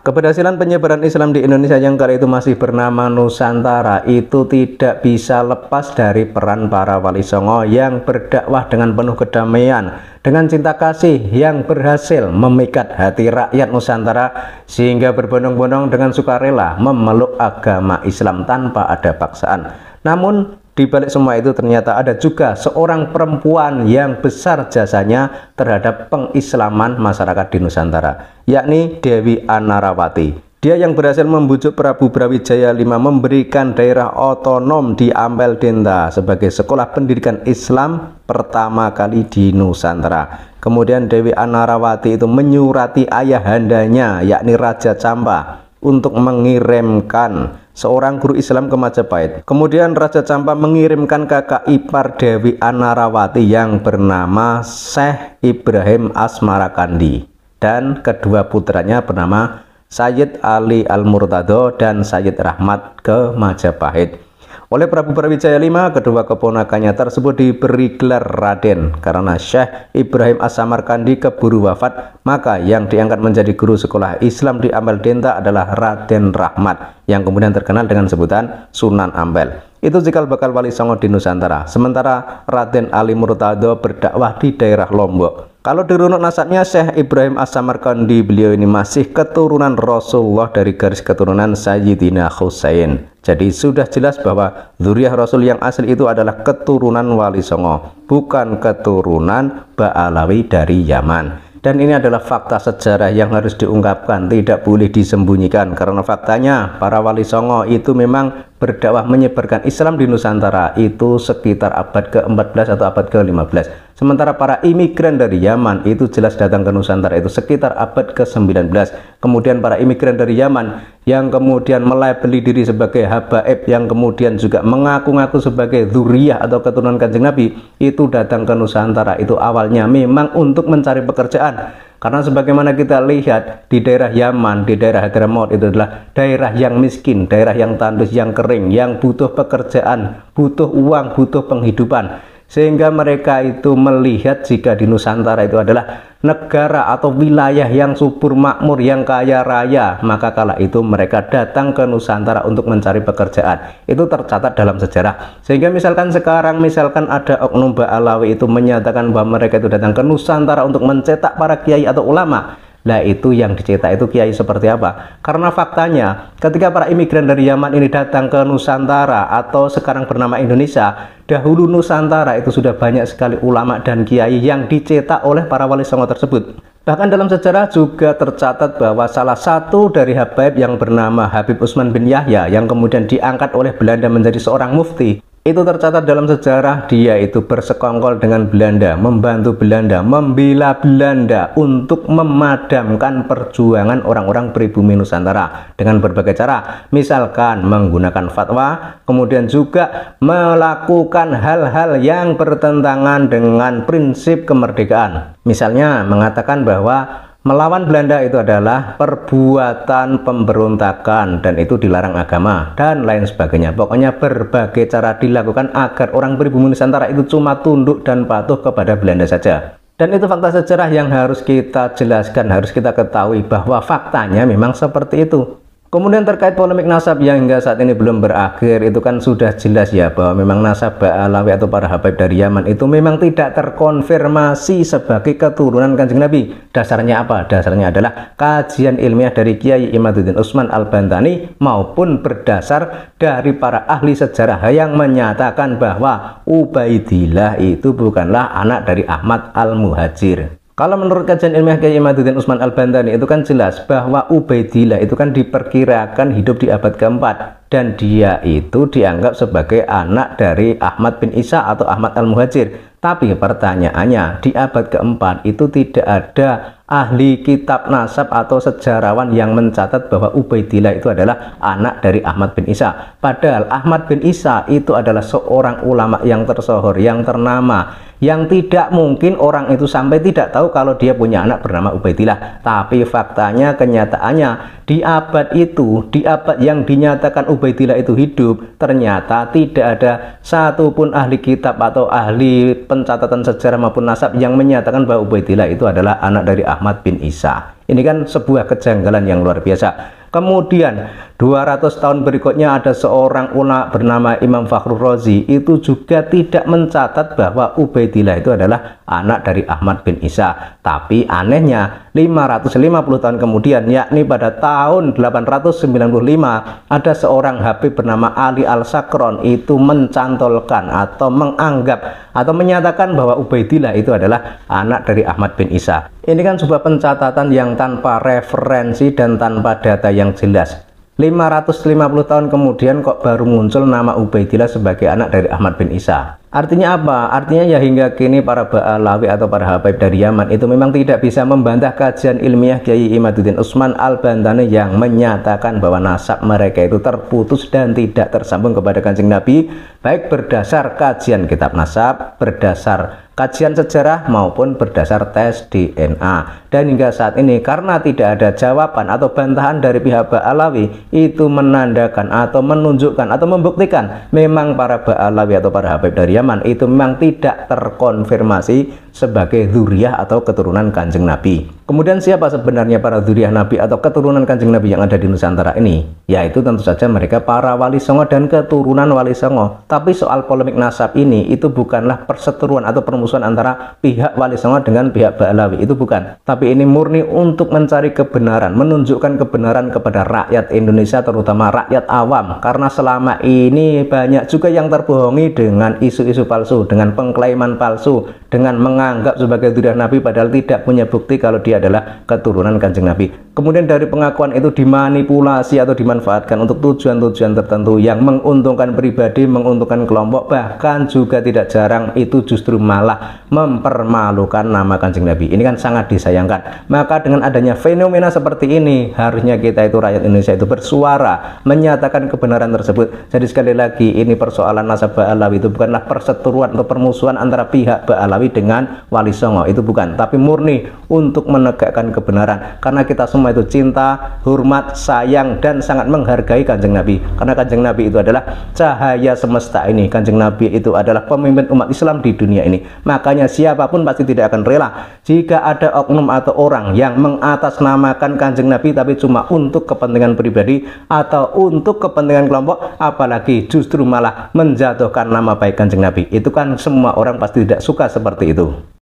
Keberhasilan penyebaran Islam di Indonesia yang kali itu masih bernama Nusantara itu tidak bisa lepas dari peran para wali songo yang berdakwah dengan penuh kedamaian, dengan cinta kasih yang berhasil memikat hati rakyat Nusantara sehingga berbondong-bondong dengan sukarela memeluk agama Islam tanpa ada paksaan. Namun di balik semua itu ternyata ada juga seorang perempuan yang besar jasanya terhadap pengislaman masyarakat di Nusantara, yakni Dewi Anarawati. Dia yang berhasil membujuk Prabu Brawijaya V memberikan daerah otonom di Ampel Denta sebagai sekolah pendidikan Islam pertama kali di Nusantara. Kemudian Dewi Anarawati itu menyurati ayahandanya, yakni Raja Campa, untuk mengirimkan seorang guru Islam ke Majapahit. Kemudian Raja Campa mengirimkan kakak ipar Dewi Anarawati yang bernama Syekh Ibrahim Asmarakandi, dan kedua putranya bernama Sayyid Ali Al-Murtado dan Sayyid Rahmat ke Majapahit. Oleh Prabu Brawijaya V, kedua keponakannya tersebut diberi gelar Raden karena Syekh Ibrahim As-Samarkandi keburu wafat, maka yang diangkat menjadi guru sekolah Islam di Ampel Denta adalah Raden Rahmat yang kemudian terkenal dengan sebutan Sunan Ampel. Itu cikal bakal wali songo di Nusantara. Sementara Raden Ali Murtado berdakwah di daerah Lombok. Kalau dirunut nasabnya Syekh Ibrahim As-Samarkandi, beliau ini masih keturunan Rasulullah dari garis keturunan Sayyidina Husain. Jadi sudah jelas bahwa zuriyah Rasul yang asli itu adalah keturunan wali songo, bukan keturunan Ba'alawi dari Yaman. Dan ini adalah fakta sejarah yang harus diungkapkan, tidak boleh disembunyikan, karena faktanya para wali songo itu memang berdakwah menyebarkan Islam di Nusantara itu sekitar abad ke-14 atau abad ke-15. Sementara para imigran dari Yaman itu jelas datang ke Nusantara itu sekitar abad ke-19. Kemudian para imigran dari Yaman yang kemudian melabeli diri sebagai habaib, yang kemudian juga mengaku-ngaku sebagai zuriyah atau keturunan Kanjeng Nabi, itu datang ke Nusantara itu awalnya memang untuk mencari pekerjaan. Karena sebagaimana kita lihat di daerah Yaman, di daerah Hadramaut itu adalah daerah yang miskin, daerah yang tandus, yang kering, yang butuh pekerjaan, butuh uang, butuh penghidupan. Sehingga mereka itu melihat jika di Nusantara itu adalah negara atau wilayah yang subur makmur, yang kaya raya, maka kala itu mereka datang ke Nusantara untuk mencari pekerjaan. Itu tercatat dalam sejarah. Sehingga misalkan sekarang ada oknum Ba'alawi itu menyatakan bahwa mereka itu datang ke Nusantara untuk mencetak para kiai atau ulama. Nah, itu yang dicetak itu kiai seperti apa? Karena faktanya ketika para imigran dari Yaman ini datang ke Nusantara atau sekarang bernama Indonesia, dahulu Nusantara itu sudah banyak sekali ulama dan kiai yang dicetak oleh para wali songo tersebut. Bahkan dalam sejarah juga tercatat bahwa salah satu dari habaib yang bernama Habib Utsman bin Yahya yang kemudian diangkat oleh Belanda menjadi seorang mufti, itu tercatat dalam sejarah dia itu bersekongkol dengan Belanda, membantu Belanda, membela Belanda untuk memadamkan perjuangan orang-orang pribumi Nusantara dengan berbagai cara, misalkan menggunakan fatwa, kemudian juga melakukan hal-hal yang bertentangan dengan prinsip kemerdekaan. Misalnya mengatakan bahwa melawan Belanda itu adalah perbuatan pemberontakan dan itu dilarang agama dan lain sebagainya. Pokoknya berbagai cara dilakukan agar orang pribumi Nusantara itu cuma tunduk dan patuh kepada Belanda saja. Dan itu fakta sejarah yang harus kita jelaskan, harus kita ketahui bahwa faktanya memang seperti itu. Kemudian terkait polemik nasab yang hingga saat ini belum berakhir, itu kan sudah jelas ya bahwa memang nasab Ba'alawi atau para habaib dari Yaman itu memang tidak terkonfirmasi sebagai keturunan Kanjeng Nabi. Dasarnya apa? Dasarnya adalah kajian ilmiah dari Kiai Imaduddin Utsman Al-Bantani maupun berdasar dari para ahli sejarah yang menyatakan bahwa Ubaidillah itu bukanlah anak dari Ahmad Al-Muhajir. Kalau menurut kajian ilmiah Kiai Imaduddin Utsman Al-Bantani itu kan jelas bahwa Ubaidillah itu kan diperkirakan hidup di abad keempat dan dia itu dianggap sebagai anak dari Ahmad bin Isa atau Ahmad Al-Muhajir. Tapi pertanyaannya, di abad keempat itu tidak ada ahli kitab nasab atau sejarawan yang mencatat bahwa Ubaidillah itu adalah anak dari Ahmad bin Isa. Padahal Ahmad bin Isa itu adalah seorang ulama yang tersohor, yang ternama, yang tidak mungkin orang itu sampai tidak tahu kalau dia punya anak bernama Ubaidillah. Tapi faktanya, kenyataannya di abad itu, di abad yang dinyatakan Ubaidillah itu hidup, ternyata tidak ada satupun ahli kitab atau ahli pencatatan sejarah maupun nasab yang menyatakan bahwa Ubaidillah itu adalah anak dari Ahmad bin Isa. Ini kan sebuah kejanggalan yang luar biasa. Kemudian 200 tahun berikutnya ada seorang ulama bernama Imam Fakhrul Razi, itu juga tidak mencatat bahwa Ubaidillah itu adalah anak dari Ahmad bin Isa. Tapi anehnya 550 tahun kemudian, yakni pada tahun 895, ada seorang habib bernama Ali Al-Sakron itu mencantolkan atau menganggap atau menyatakan bahwa Ubaidillah itu adalah anak dari Ahmad bin Isa. Ini kan sebuah pencatatan yang tanpa referensi dan tanpa data yang jelas. 550 tahun kemudian kok baru muncul nama Ubaidillah sebagai anak dari Ahmad bin Isa. Artinya apa? Artinya ya hingga kini para Ba'alawi atau para habaib dari Yaman itu memang tidak bisa membantah kajian ilmiah Kiai Imaduddin Utsman Al-Bantani yang menyatakan bahwa nasab mereka itu terputus dan tidak tersambung kepada Kanjeng Nabi, baik berdasar kajian kitab nasab, berdasar kajian sejarah maupun berdasar tes DNA. Dan hingga saat ini karena tidak ada jawaban atau bantahan dari pihak Ba'alawi, itu menandakan atau menunjukkan atau membuktikan memang para Ba'alawi atau para habaib dari Yaman itu memang tidak terkonfirmasi sebagai dzurriyyah atau keturunan Kanjeng Nabi. Kemudian siapa sebenarnya para dzurriyyah Nabi atau keturunan Kanjeng Nabi yang ada di Nusantara ini? Yaitu tentu saja mereka para Wali Songo dan keturunan Wali Songo. Tapi soal polemik nasab ini itu bukanlah perseteruan atau permusuhan antara pihak Wali Songo dengan pihak Ba'alawi, itu bukan. Tapi ini murni untuk mencari kebenaran, menunjukkan kebenaran kepada rakyat Indonesia, terutama rakyat awam. Karena selama ini banyak juga yang terbohongi dengan isu-isu palsu, dengan pengklaiman palsu, dengan menganggap sebagai dzurriyyah Nabi padahal tidak punya bukti kalau dia adalah keturunan Kanjeng Nabi. Kemudian dari pengakuan itu dimanipulasi atau dimanfaatkan untuk tujuan-tujuan tertentu yang menguntungkan pribadi, menguntungkan kelompok, bahkan juga tidak jarang itu justru malah mempermalukan nama Kanjeng Nabi. Ini kan sangat disayangkan. Maka dengan adanya fenomena seperti ini, harusnya kita itu rakyat Indonesia itu bersuara menyatakan kebenaran tersebut. Jadi sekali lagi, ini persoalan nasab Ba'alawi itu bukanlah perseteruan atau permusuhan antara pihak Ba'alawi dengan Wali Songo, itu bukan, tapi murni untuk menegakkan kebenaran. Karena kita semua itu cinta, hormat, sayang, dan sangat menghargai Kanjeng Nabi. Karena Kanjeng Nabi itu adalah cahaya semesta ini. Kanjeng Nabi itu adalah pemimpin umat Islam di dunia ini. Makanya siapapun pasti tidak akan rela jika ada oknum atau orang yang mengatasnamakan Kanjeng Nabi tapi cuma untuk kepentingan pribadi atau untuk kepentingan kelompok, apalagi justru malah menjatuhkan nama baik Kanjeng Nabi. Itu kan semua orang pasti tidak suka seperti itu.